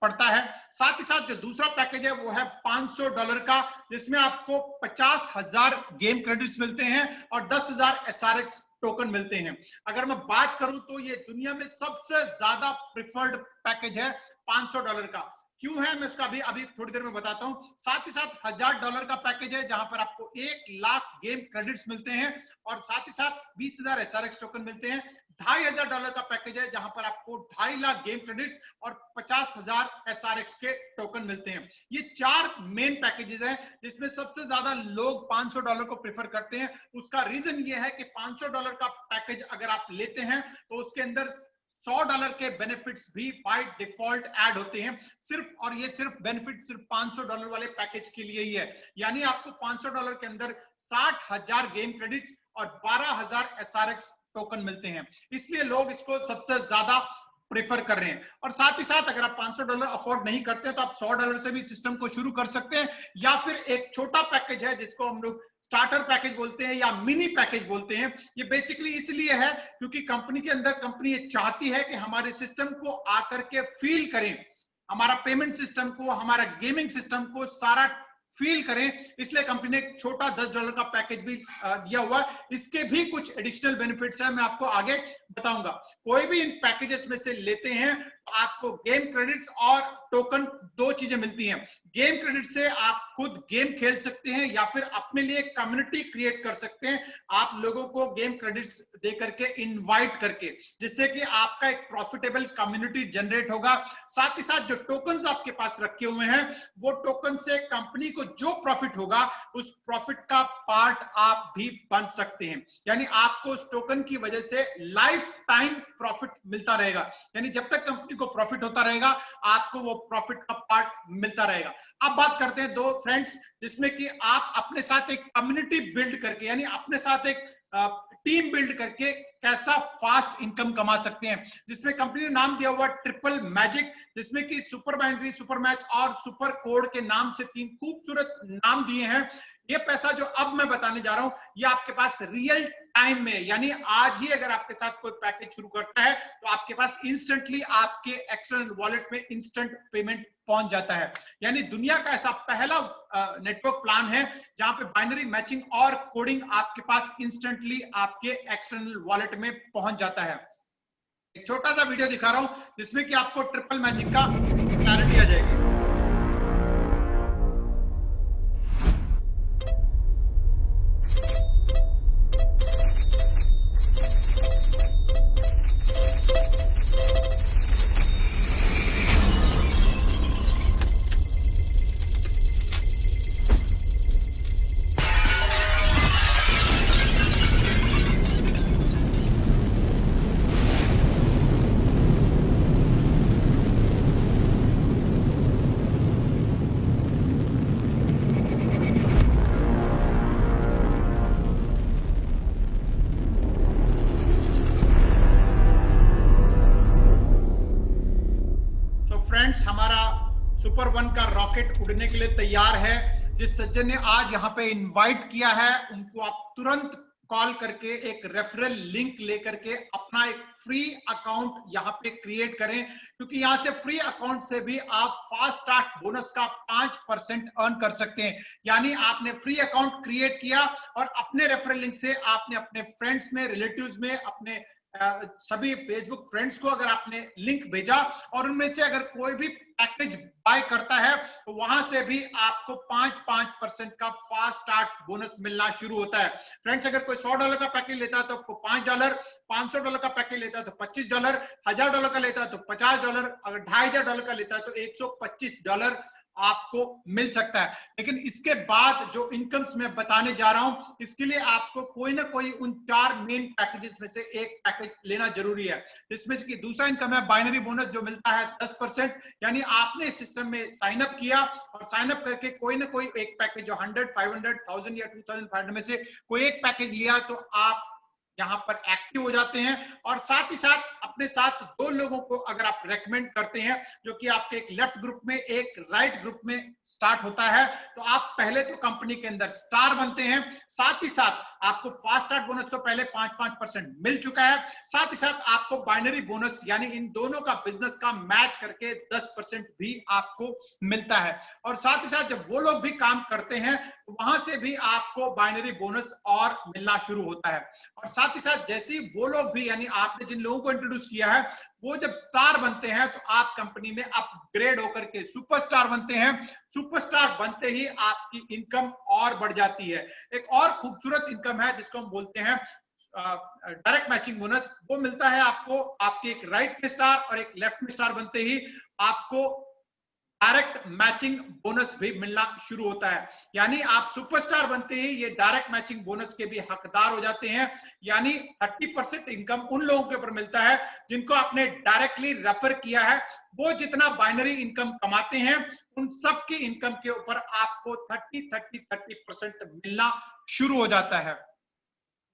Speaker 1: पड़ता है। साथ ही साथ जो दूसरा पैकेज है वो है $500 का, जिसमें आपको 50,000 गेम क्रेडिट्स मिलते हैं और 10,000 SRX टोकन मिलते हैं। अगर मैं बात करूं तो ये दुनिया में सबसे ज्यादा प्रिफर्ड पैकेज है $500 का। क्यों है मैं उसका अभी थोड़ी देर में बताता हूं। साथ ही साथ $1000 का पैकेज है जहां पर आपको 1 लाख गेम क्रेडिट्स मिलते हैं और साथ ही साथ 20,000 SRX टोकन मिलते हैं। $2500 का पैकेज है जहां पर आपको 2.5 लाख गेम क्रेडिट्स और 50,000 SRX के टोकन मिलते हैं। ये 4 मेन पैकेजेस हैं जिसमें सबसे ज्यादा लोग $500 को प्रेफर करते हैं। उसका रीजन ये है कि $500 का पैकेज अगर आप लेते हैं तो उसके अंदर $100 के बेनिफिट्स भी बाय डिफॉल्ट ऐड होते हैं सिर्फ, और ये सिर्फ बेनिफिट सिर्फ $500 वाले पैकेज के लिए ही है। यानी आपको $500 के अंदर 60,000 गेम क्रेडिट्स और 12,000 SRX टोकन मिलते हैं, इसलिए लोग इसको सबसे ज्यादा प्रेफर कर रहे हैं। और साथ ही साथ अगर आप $500 अफोर्ड नहीं करते तो आप $100 से भी सिस्टम को शुरू कर सकते हैं, या फिर एक छोटा पैकेज है जिसको हम लोग स्टार्टर पैकेज बोलते हैं या मिनी पैकेज बोलते हैं। ये बेसिकली इसलिए है क्योंकि कंपनी के अंदर कंपनी ये चाहती है कि हमारे सिस्टम को आकर के फील करें, हमारा पेमेंट सिस्टम को, हमारा गेमिंग सिस्टम को सारा फील करें, इसलिए कंपनी ने एक छोटा $10 का पैकेज भी दिया हुआ। इसके भी कुछ एडिशनल बेनिफिट्स हैं, मैं आपको आगे बताऊंगा। कोई भी इन पैकेजेस में से लेते हैं तो आपको गेम क्रेडिट्स और टोकन, दो चीजें मिलती हैं। गेम क्रेडिट से आप खुद गेम खेल सकते हैं या फिर अपने लिए कम्युनिटी क्रिएट कर सकते हैं, आप लोगों को गेम क्रेडिट्स दे करके इनवाइट करके, जिससे कि आपका एक प्रॉफिटेबल कम्युनिटी जनरेट होगा। साथ ही साथ जो टोकन्स आपके पास रखे हुए हैं वो टोकन से कंपनी को जो प्रॉफिट होगा उस प्रॉफिट का पार्ट आप भी बन सकते हैं। यानी आपको उस टोकन की वजह से लाइफ टाइम प्रॉफिट मिलता रहेगा, यानी जब तक कंपनी को प्रॉफिट होता रहेगा आपको वो प्रॉफिट का पार्ट मिलता रहेगा। अब बात करते हैं दो फ्रेंड्स जिसमें कि आप अपने साथ एक कम्युनिटी बिल्ड करके, यानी अपने साथ एक टीम बिल्ड करके कैसा फास्ट इनकम कमा सकते हैं, जिसमें कंपनी ने नाम दिया हुआ ट्रिपल मैजिक, जिसमें कि सुपर बाइनरी, सुपर मैच और सुपर कोड के नाम से 3 खूबसूरत नाम दिए हैं। ये पैसा जो अब मैं बताने जा रहा हूं ये आपके पास रियल टाइम में, यानी आज ही अगर आपके साथ कोई पैकेज शुरू करता है तो आपके पास इंस्टेंटली आपके एक्सटर्नल वॉलेट में इंस्टेंट पेमेंट पहुंच जाता है। यानी दुनिया का ऐसा पहला नेटवर्क प्लान है जहां पे बाइनरी मैचिंग और कोडिंग आपके पास इंस्टेंटली आपके एक्सटर्नल वॉलेट में पहुंच जाता है। एक छोटा सा वीडियो दिखा रहा हूं जिसमें कि आपको ट्रिपल मैजिक का क्लैरिटी आ जाएगी। हमारा सुपर 1 का रॉकेट उड़ने के लिए तैयार है। जिस सज्जन ने आज यहाँ पे इनवाइट किया है उनको आप तुरंत कॉल करके एक रेफरल लिंक लेकर के अपना एक फ्री अकाउंट यहाँ पे क्रिएट करें, क्योंकि यहाँ से फ्री अकाउंट से भी आप फास्ट स्टार्ट बोनस का 5% अर्न कर सकते हैं। यानी आपने फ्री अकाउंट क्रिएट किया और अपने रेफरल लिंक से आपने अपने फ्रेंड्स में, रिलेटिव्स में, अपने सभी फेसबुक फ्रेंड्स को अगर आपने लिंक भेजा और उनमें से अगर कोई भी पैकेज बाय करता है तो वहां से भी आपको 5% का फास्ट स्टार्ट बोनस मिलना शुरू होता है। फ्रेंड्स, अगर कोई $100 का पैकेज लेता है तो आपको $5, $500 का पैकेज लेता है तो $25, $1000 का लेता है तो $50, अगर $2500 का लेता है तो $125 आपको मिल सकता है। लेकिन इसके बाद जो इनकम्स मैं बताने जा रहा हूं इसके लिए आपको कोई ना कोई उन 4 मेन पैकेजेस में से एक पैकेज लेना जरूरी है, जिसमें से कि दूसरा इनकम है बाइनरी बोनस जो मिलता है 10%। यानी आपने इस सिस्टम में साइन अप किया और साइन अप करके कोई ना कोई एक पैकेज जो 100, 500, 1000 या 2500 में से कोई एक पैकेज लिया तो आप यहाँ पर एक्टिव हो जाते हैं। और साथ ही साथ अपने साथ 2 लोगों को अगर आप रेकमेंड करते हैं जो कि आपके एक लेफ्ट ग्रुप में एक राइट ग्रुप में स्टार्ट होता है, तो आप पहले तो कंपनी के अंदर स्टार बनते हैं, साथ ही साथ आपको फास्ट स्टार्ट बोनस तो पहले 5% मिल चुका है, साथ ही साथ आपको बाइनरी बोनस यानी इन दोनों का बिजनेस का मैच करके 10% भी आपको मिलता है। और साथ ही साथ जब वो लोग भी काम करते हैं तो वहां से भी आपको बाइनरी बोनस और मिलना शुरू होता है। और साथ ही साथ जैसे ही वो लोग भी, यानी आपने जिन लोगों को इंट्रोड्यूस किया है, वो जब स्टार बनते हैं तो आप कंपनी में अपग्रेड होकर के सुपरस्टार बनते हैं। सुपरस्टार बनते ही आपकी इनकम और बढ़ जाती है। एक और खूबसूरत इनकम है जिसको हम बोलते हैं डायरेक्ट मैचिंग बोनस। वो मिलता है आपको, आपके एक राइट में स्टार और एक लेफ्ट में स्टार बनते ही आपको डायरेक्ट मैचिंग बोनस भी मिलना शुरू होता है। यानी आप सुपरस्टार बनते ही ये डायरेक्ट मैचिंग बोनस के भी हकदार हो जाते हैं। यानी 30% इनकम उन लोगों के ऊपर मिलता है जिनको आपने डायरेक्टली रेफर किया है। वो जितना बाइनरी इनकम कमाते हैं, उन सब की इनकम के ऊपर आपको 30% मिलना शुरू हो जाता है।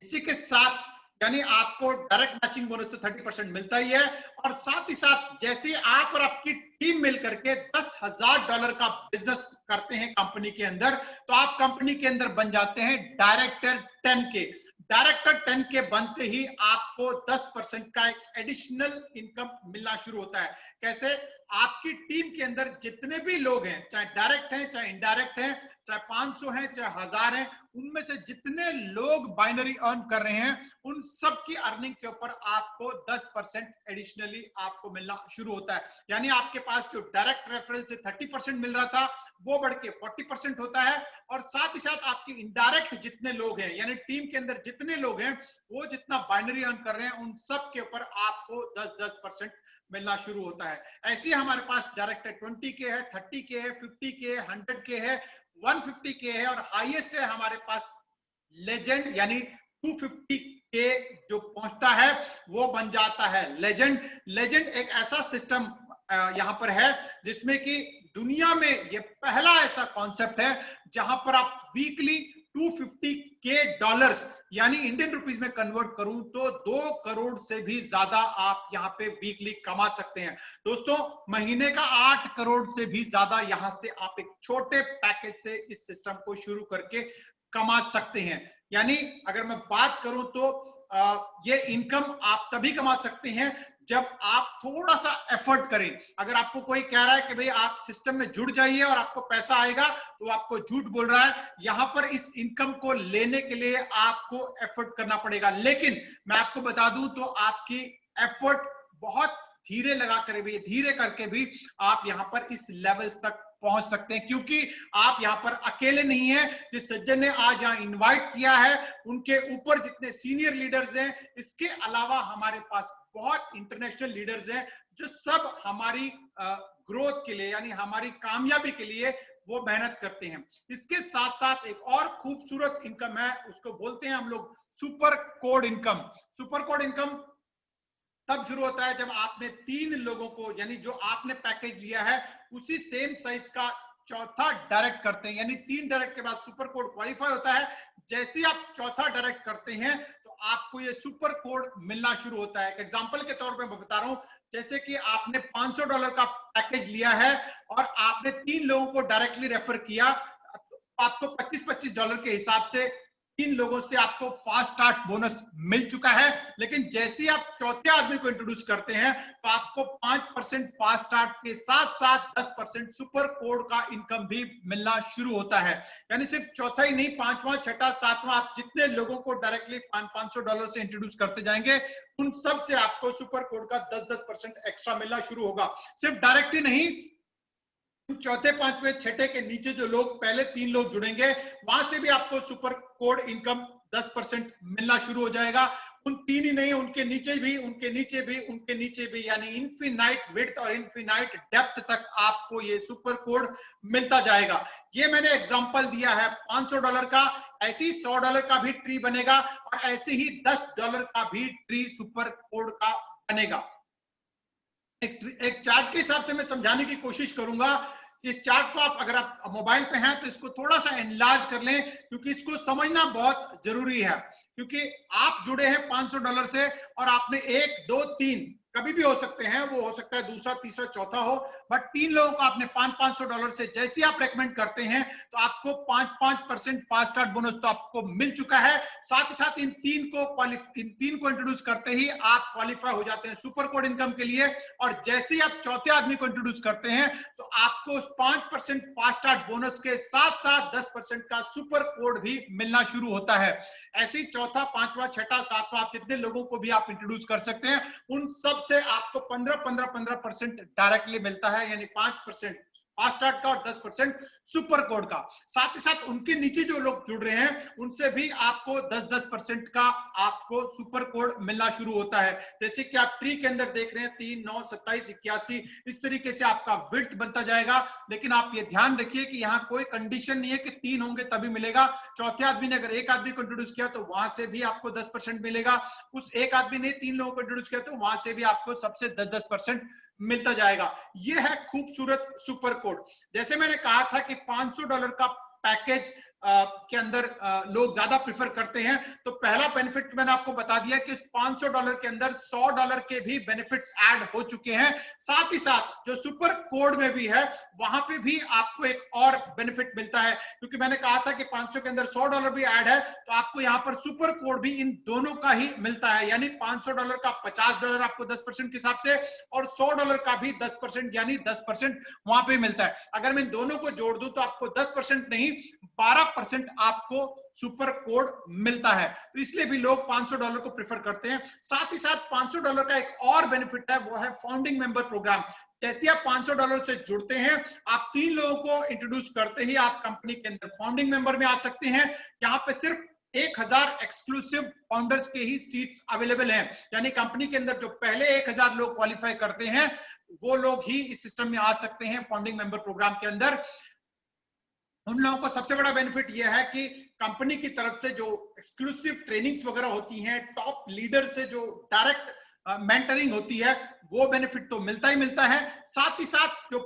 Speaker 1: इसी के साथ यानी आपको डायरेक्ट मैचिंग बोनस तो 30% मिलता ही है, और साथ ही साथ जैसे आप और आपकी टीम मिलकर के $10,000 का बिजनेस करते हैं कंपनी के अंदर, तो आप कंपनी के अंदर बन जाते हैं डायरेक्टर 10 के। डायरेक्टर 10 के बनते ही आपको 10% का एक एडिशनल इनकम मिलना शुरू होता है। कैसे? आपकी टीम के अंदर जितने भी लोग हैं, चाहे डायरेक्ट हैं चाहे इनडायरेक्ट हैं, चाहे 500 हैं चाहे 1000 हैं, उनमें से जितने लोग बाइनरी अर्न कर रहे हैं, उन सब की अर्निंग के ऊपर आपको 10% एडिशनली आपको मिलना शुरू होता है। यानी आपके पास जो डायरेक्ट रेफरल से 30% मिल रहा था, वो बढ़ के 40% होता है। और साथ ही साथ आपके इनडायरेक्ट जितने लोग हैं, यानी टीम के अंदर जितने लोग हैं, वो जितना बाइनरी अर्न कर रहे हैं, उन सब के ऊपर आपको 10% मिलना शुरू होता है। ऐसे हमारे पास डायरेक्टर 20 के है, 30 के है, 50 के है, 100 के है, 150 के है, और हाईएस्ट है हमारे पास लेजेंड, यानी 250 के जो पहुंचता है वो बन जाता है लेजेंड। लेजेंड एक ऐसा सिस्टम यहां पर है जिसमें कि दुनिया में ये पहला ऐसा कॉन्सेप्ट है जहां पर आप वीकली 250 के डॉलर्स, यानी इंडियन रुपीस में कन्वर्ट करूं तो 2 करोड़ से भी ज्यादा आप यहां पे वीकली कमा सकते हैं। दोस्तों, महीने का 8 करोड़ से भी ज्यादा यहां से आप एक छोटे पैकेज से इस सिस्टम को शुरू करके कमा सकते हैं। यानी अगर मैं बात करूं तो ये इनकम आप तभी कमा सकते हैं जब आप थोड़ा सा एफर्ट करें। अगर आपको कोई कह रहा है कि भाई आप सिस्टम में जुड़ जाइए और आपको पैसा आएगा, तो आपको झूठ बोल रहा है। यहां पर इस इनकम को लेने के लिए आपको एफर्ट करना पड़ेगा, लेकिन मैं आपको बता दूं तो आपकी एफर्ट बहुत धीरे लगा कर भी, धीरे करके भी आप यहां पर इस लेवल तक पहुंच सकते हैं, क्योंकि आप यहां पर अकेले नहीं हैं। जिस सज्जन ने आज यहां इनवाइट किया है, उनके ऊपर जितने सीनियर लीडर्स हैं, इसके अलावा हमारे पास बहुत इंटरनेशनल लीडर्स हैं जो सब हमारी ग्रोथ के लिए, यानी हमारी कामयाबी के लिए वो मेहनत करते हैं। इसके साथ साथ एक और खूबसूरत इनकम है, उसको बोलते हैं हम लोग super code income. Super code income तब शुरू होता है जब आपने 3 लोगों को, यानी जो आपने पैकेज लिया है उसी सेम साइज का चौथा डायरेक्ट करते हैं, यानी 3 डायरेक्ट के बाद सुपर कोड क्वालिफाई होता है। जैसे आप चौथा डायरेक्ट करते हैं तो आपको ये सुपर कोड मिलना शुरू होता है। एक एग्जांपल के तौर पे मैं बता रहा हूं, जैसे कि आपने $500 का पैकेज लिया है और आपने 3 लोगों को डायरेक्टली रेफर किया, तो आपको $25-25 के हिसाब से 3 लोगों से आपको फास्ट स्टार्ट बोनस मिल चुका है। लेकिन जैसे ही आप चौथे आदमी को इंट्रोड्यूस करते हैं तो आपको 5% फास्ट स्टार्ट के साथ साथ 10% सुपर कोड का इनकम भी मिलना शुरू होता है। यानी सिर्फ चौथा ही नहीं, 5वां, 6वां, 7वां, आप जितने लोगों को डायरेक्टली $500 से इंट्रोड्यूस करते जाएंगे, उन सब से आपको सुपर कोड का 10% एक्स्ट्रा मिलना शुरू होगा। सिर्फ डायरेक्ट ही नहीं, चौथे, पांचवें, छठे के नीचे जो लोग पहले 3 लोग जुड़ेंगे, वहां से भी आपको सुपर कोड इनकम 10% मिलना शुरू हो जाएगा। उन 3 ही नहीं, उनके नीचे भी, उनके नीचे भी, उनके नीचे भी, यानी इनफिनाइट विड्थ और इनफिनाइट डेप्थ तक आपको ये सुपर कोड मिलता जाएगा। ये मैंने एग्जांपल दिया है $500 का, ऐसे ही $100 का भी ट्री बनेगा और ऐसे ही $10 का भी ट्री सुपर कोड का बनेगा। एक चार्ट के हिसाब से मैं समझाने की कोशिश करूंगा। इस चार्ट को आप, अगर आप मोबाइल पे हैं तो इसको थोड़ा सा एनलार्ज कर लें, क्योंकि इसको समझना बहुत जरूरी है। क्योंकि आप जुड़े हैं $500 से और आपने 1, 2, 3 कभी भी हो सकते हैं, वो हो सकता है दूसरा, तीसरा, चौथा हो, बट 3 लोगों को आपने $500 से जैसे आप रेकमेंड करते हैं तो आपको 5% फास्ट स्टार्ट बोनस तो आपको मिल चुका है। साथ ही साथ इन तीन को इंट्रोड्यूस करते ही आप क्वालिफाई हो जाते हैं सुपर कोड इनकम के लिए, और जैसे ही आप चौथे आदमी को इंट्रोड्यूस करते हैं तो आपको उस 5% फास्ट स्टार्ट बोनस के साथ साथ 10% का सुपर कोड भी मिलना शुरू होता है। ऐसे ही चौथा, पांचवा, छठा, सातवां, आप जितने लोगों को भी आप इंट्रोड्यूस कर सकते हैं उन सब से आपको 15% डायरेक्टली मिलता है, यानी 5% फास्ट स्टार्ट का और 10% सुपर कोड का। साथ ही साथ उनके नीचे जो लोग जुड़ रहे हैं उनसे भी आपको 10% का आपको सुपर कोड मिलना शुरू होता है। जैसे कि आप ट्री के अंदर देख रहे हैं 3, 9, 27, 81, इस तरीके से आपका विड्थ बनता जाएगा। लेकिन आप ये ध्यान रखिए कि यहाँ कोई कंडीशन नहीं है कि 3 होंगे तभी मिलेगा। चौथे आदमी ने अगर एक आदमी को इंट्रोड्यूस किया तो वहां से भी आपको 10% मिलेगा। उस एक आदमी ने 3 लोगों को इंट्रोड्यूस किया तो वहां से भी आपको सबसे 10% मिलता जाएगा। यह है खूबसूरत सुपर कोड। जैसे मैंने कहा था कि $500 का पैकेज के अंदर लोग ज्यादा प्रिफर करते हैं, तो पहला बेनिफिट मैंने आपको बता दिया कि उस $500 के अंदर $100 के भी बेनिफिट्स ऐड हो चुके हैं। साथ ही साथ जो सुपर कोड में भी है वहां पे भी आपको एक और बेनिफिट मिलता है, क्योंकि मैंने कहा था कि 500 के अंदर $100 भी ऐड है, तो आपको यहां पर सुपर कोड भी इन दोनों का ही मिलता है। यानी $500 का $50 आपको 10% के हिसाब से और $100 का भी 10% यानी 10% वहां पे मिलता है। अगर मैं इन दोनों को जोड़ दूं तो आपको 10% नहीं 12% आपको सुपर कोड मिलता है, तो इसलिए भी लोग $500 को प्रेफर करते हैं। साथ ही साथ $500 का एक और बेनिफिट है, वो है फाउंडिंग मेंबर प्रोग्राम। जैसे आप $500 से जुड़ते हैं, आप 3 लोगों को इंट्रोड्यूस करते ही आप कंपनी के अंदर फाउंडिंग मेंबर में आ सकते हैं। यहाँ पे सिर्फ 1000 एक्सक्लूसिव फाउंडर्स के ही सीट्स अवेलेबल हैं, यानी कंपनी के अंदर जो पहले 1000 लोग क्वालिफाई करते हैं वो लोग ही इस सिस्टम में आ सकते हैं फाउंडिंग मेंबर प्रोग्राम के अंदर। उन लोगों को सबसे बड़ा बेनिफिट यह है कि कंपनी की तरफ से जो एक्सक्लूसिव ट्रेनिंग्स वगैरह होती हैं, टॉप लीडर से जो डायरेक्ट मेंटरिंग होती है, वो बेनिफिट तो मिलता ही मिलता है। साथ ही साथ जो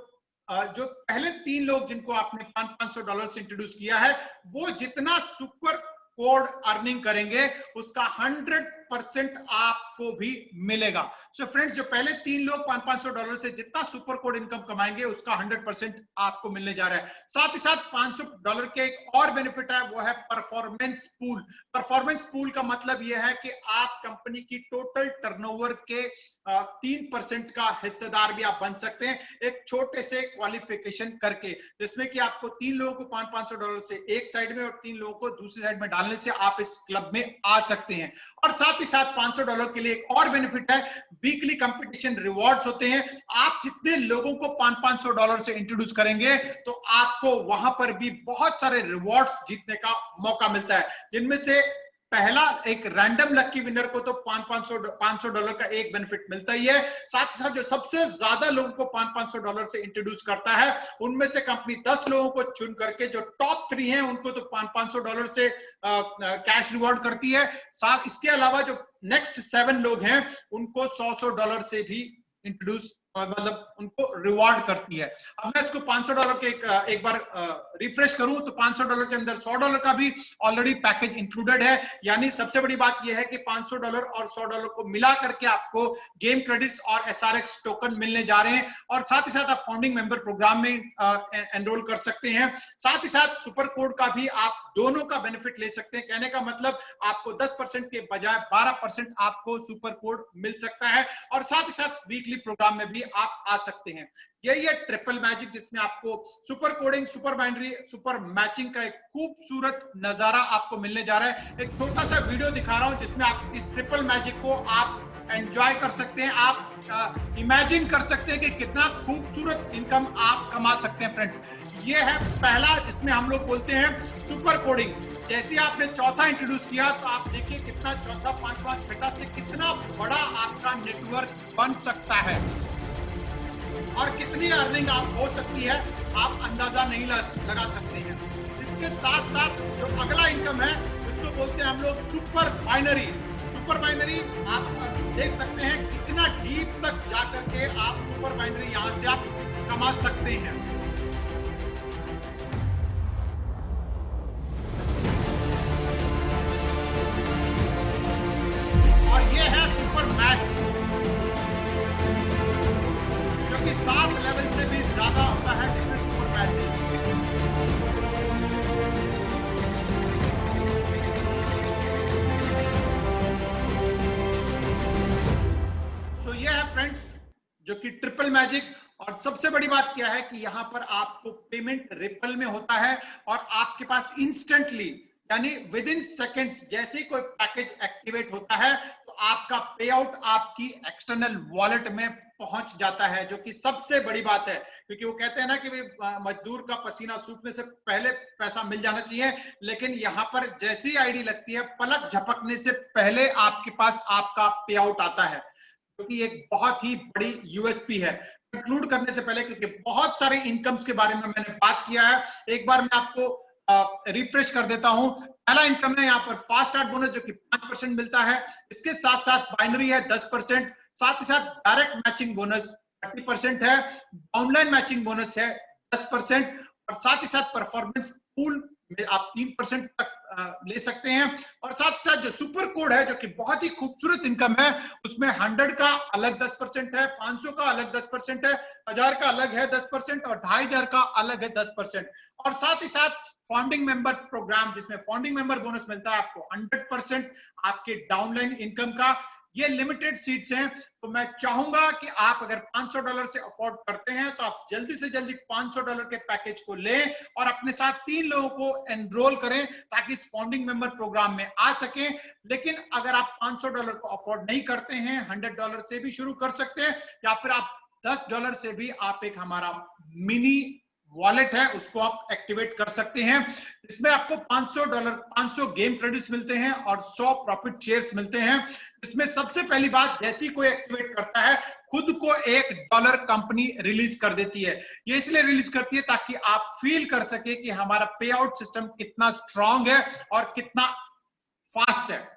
Speaker 1: पहले 3 लोग जिनको आपने $500 से इंट्रोड्यूस किया है, वो जितना सुपर कोड अर्निंग करेंगे उसका 100% आपको भी मिलेगा। सो फ्रेंड्स, जो पहले 3 लोग $500 से जितना सुपर कोड इनकम कमाएंगे उसका 100% आपको मिलने जा रहा है। साथ ही साथ $500 के एक और बेनिफिट है, वो है परफॉर्मेंस पूल। परफॉर्मेंस पूल का मतलब यह है कि आप कंपनी की टोटल टर्नओवर के 3% का हिस्सेदार भी आप बन सकते हैं, एक छोटे से क्वालिफिकेशन करके, जिसमें कि आपको 3 लोगों को $500 से एक साइड में और 3 लोगों को दूसरी साइड में डालने से आप इस क्लब में आ सकते हैं। और साथ ही साथ $500 के लिए एक और बेनिफिट है, वीकली कंपटीशन रिवॉर्ड्स होते हैं। आप जितने लोगों को $500 से इंट्रोड्यूस करेंगे तो आपको वहां पर भी बहुत सारे रिवॉर्ड्स जीतने का मौका मिलता है, जिनमें से पहला एक रैंडम लकी विनर को तो $500 का एक बेनिफिट मिलता ही है। साथ ही साथ जो सबसे ज्यादा लोगों को $500 से इंट्रोड्यूस करता है, उनमें से कंपनी 10 लोगों को चुन करके जो टॉप 3 हैं उनको तो $500 से कैश रिवॉर्ड करती है। साथ इसके अलावा जो नेक्स्ट 7 लोग हैं उनको $100 से भी इंट्रोड्यूस मतलब उनको रिवॉर्ड करती है। अब मैं इसको $500 के एक बार रिफ्रेश करूं तो $500 के अंदर $100 का भी ऑलरेडी पैकेज इंक्लूडेड है। यानी सबसे बड़ी बात यह है कि $500 और $100 को मिला करके आपको गेम क्रेडिट्स और SRX टोकन मिलने जा रहे हैं, और साथ ही साथ आप फाउंडिंग मेंबर प्रोग्राम में एनरोल कर सकते हैं। साथ ही साथ सुपर कोड का भी आप दोनों का बेनिफिट ले सकते हैं। कहने का मतलब आपको 10% के बजाय 12% आपको सुपर कोड मिल सकता है, और साथ ही साथ वीकली प्रोग्राम में भी आप आ सकते हैं। यही है ट्रिपल मैजिक, जिसमें आपको super coding, super binary, super matching का एक खूबसूरत नजारा आपको मिलने जा रहा है। एक छोटा सा वीडियो दिखा रहा हूं जिसमें आप इस ट्रिपल मैजिक को आप एंजॉय कर सकते हैं, आप इमेजिन कर सकते हैं कि कितना खूबसूरत इनकम आप कमा सकते हैं। फ्रेंड्स, ये है पहला जिसमें हम लोग बोलते हैं सुपर कोडिंग। जैसे आपने चौथा इंट्रोड्यूस किया तो आप देखिए कितना चौथा, पांचवा, छठा से कितना बड़ा आपका नेटवर्क बन सकता है और कितनी अर्निंग आप हो सकती है, आप अंदाजा नहीं लगा सकते हैं। इसके साथ साथ जो अगला इनकम है इसको बोलते हैं हम लोग सुपर बाइनरी। सुपर बाइनरी आप देख सकते हैं कितना डीप तक जाकर के आप सुपर बाइनरी यहां से आप कमा सकते हैं। और ये है सुपर मैच। Simple magic. और सबसे बड़ी बात क्या है कि यहाँ पर आपको पेमेंट रिपल में होता है और आपके पास इंस्टेंटली यानी विद इन सेकेंड्स जैसे ही कोई पैकेज एक्टिवेट होता है तो आपका पे आउट आपकी एक्सटर्नल वॉलेट में पहुंच जाता है, जो कि सबसे बड़ी बात है। क्योंकि वो कहते हैं ना कि मजदूर का पसीना सूखने से पहले पैसा मिल जाना चाहिए, लेकिन यहाँ पर जैसी आईडी लगती है पलक झपकने से पहले आपके पास आपका पे आउट आता है, क्योंकि तो एक बहुत ही बड़ी यूएसपी है। कंक्लूड करने से पहले, क्योंकि बहुत सारे इनकम्स के बारे में मैंने बात किया है, एक बार मैं आपको रिफ्रेश कर देता हूं। पहला इनकम है यहाँ पर फास्ट स्टार्ट बोनस जो कि 5% मिलता है। इसके साथ साथ बाइनरी है 10%, साथ ही साथ डायरेक्ट मैचिंग बोनस 30% है, ऑनलाइन मैचिंग बोनस है 10% और साथ ही साथ परफॉर्मेंस पूल में आप 3% तक ले सकते हैं। और साथ साथ जो सुपर कोड है जो कि बहुत ही खूबसूरत इनकम है, उसमें 100 का अलग 10% है, 500 का अलग 10% है, 1000 का अलग है 10% और 2500 का अलग है 10%। और साथ ही साथ फाउंडिंग मेंबर प्रोग्राम जिसमें फाउंडिंग मेंबर बोनस मिलता है आपको 100% आपके डाउनलाइन इनकम का। ये लिमिटेड सीट्स हैं, तो मैं चाहूंगा कि आप अगर $500 से अफोर्ड करते हैं तो आप जल्दी से जल्दी $500 के पैकेज को लें और अपने साथ 3 लोगों को एनरोल करें ताकि इस फाउंडिंग मेंबर प्रोग्राम में आ सकें। लेकिन अगर आप $500 को अफोर्ड नहीं करते हैं, $100 से भी शुरू कर सकते हैं या फिर आप $10 से भी आप एक हमारा मिनी वॉलेट है उसको आप एक्टिवेट कर सकते हैं। इसमें आपको $500 गेम क्रेडिट्स मिलते हैं और 100 प्रॉफिट शेयर्स मिलते हैं। इसमें सबसे पहली बात, जैसी कोई एक्टिवेट करता है खुद को $1 कंपनी रिलीज कर देती है। ये इसलिए रिलीज करती है ताकि आप फील कर सके कि हमारा पे आउट सिस्टम कितना स्ट्रांग है और कितना फास्ट है।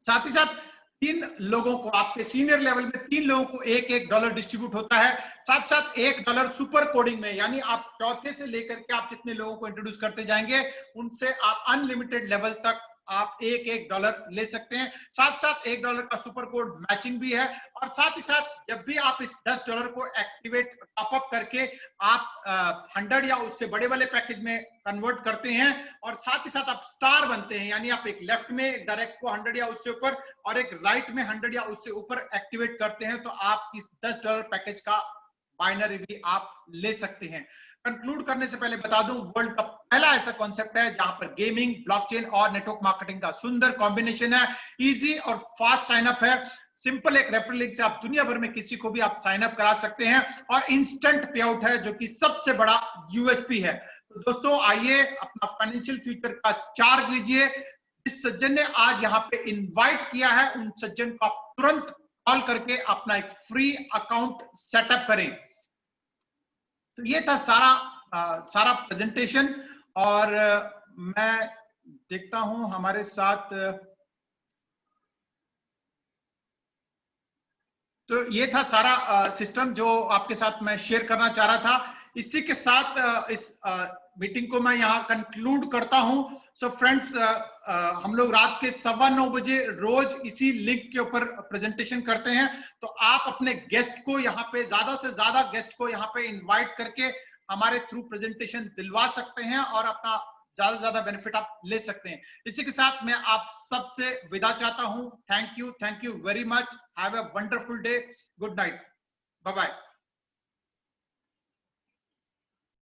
Speaker 1: साथ ही साथ 3 लोगों को, आपके सीनियर लेवल में 3 लोगों को $1 डिस्ट्रीब्यूट होता है। साथ साथ $1 सुपर कोडिंग में, यानी आप चौथे से लेकर के आप जितने लोगों को इंट्रोड्यूस करते जाएंगे उनसे आप अनलिमिटेड लेवल तक आप $1 ले सकते हैं। साथ साथ $1 का सुपर कोड मैचिंग भी है। और साथ ही साथ जब भी आप इस $10 को एक्टिवेट टॉपअप करके आप 100 या उससे बड़े वाले पैकेज में कन्वर्ट करते हैं और साथ ही साथ आप स्टार बनते हैं, यानी आप एक लेफ्ट में डायरेक्ट को 100 या उससे ऊपर और एक राइट में 100 या उससे ऊपर एक्टिवेट करते हैं, तो आप इस $10 पैकेज का बाइनरी भी आप ले सकते हैं। कंक्लूड करने से पहले बता दूं, वर्ल्ड का पहला ऐसा कॉन्सेप्ट है जहां पर गेमिंग, ब्लॉकचेन और नेटवर्क मार्केटिंग का सुंदर कॉम्बिनेशन है। इजी और फास्ट साइन अप है। सिंपल एक रेफरल लिंक से आप दुनिया भर में किसी को भी आप साइन अप करा सकते हैं और इंस्टेंट पे आउट है जो कि सबसे बड़ा यूएसपी है। तो दोस्तों आइए अपना फाइनेंशियल फ्यूचर का चार्ज लीजिए। इस सज्जन ने आज यहाँ पे इन्वाइट किया है, उन सज्जन को आप तुरंत कॉल करके अपना एक फ्री अकाउंट सेटअप करें। तो ये था सारा प्रेजेंटेशन और मैं देखता हूं हमारे साथ, तो ये था सारा सिस्टम जो आपके साथ मैं शेयर करना चाह रहा था। इसी के साथ इस मीटिंग को मैं यहाँ कंक्लूड करता हूं। सो फ्रेंड्स, हम लोग रात के 9:15 बजे रोज इसी लिंक के ऊपर प्रेजेंटेशन करते हैं, तो आप अपने गेस्ट को यहाँ पे ज्यादा से ज्यादा गेस्ट को यहाँ पे इनवाइट करके हमारे थ्रू प्रेजेंटेशन दिलवा सकते हैं और अपना ज्यादा से ज्यादा बेनिफिट आप ले सकते हैं। इसी के साथ मैं आप सबसे विदा चाहता हूं। Thank you very much. Have a wonderful day. Good night. Bye bye.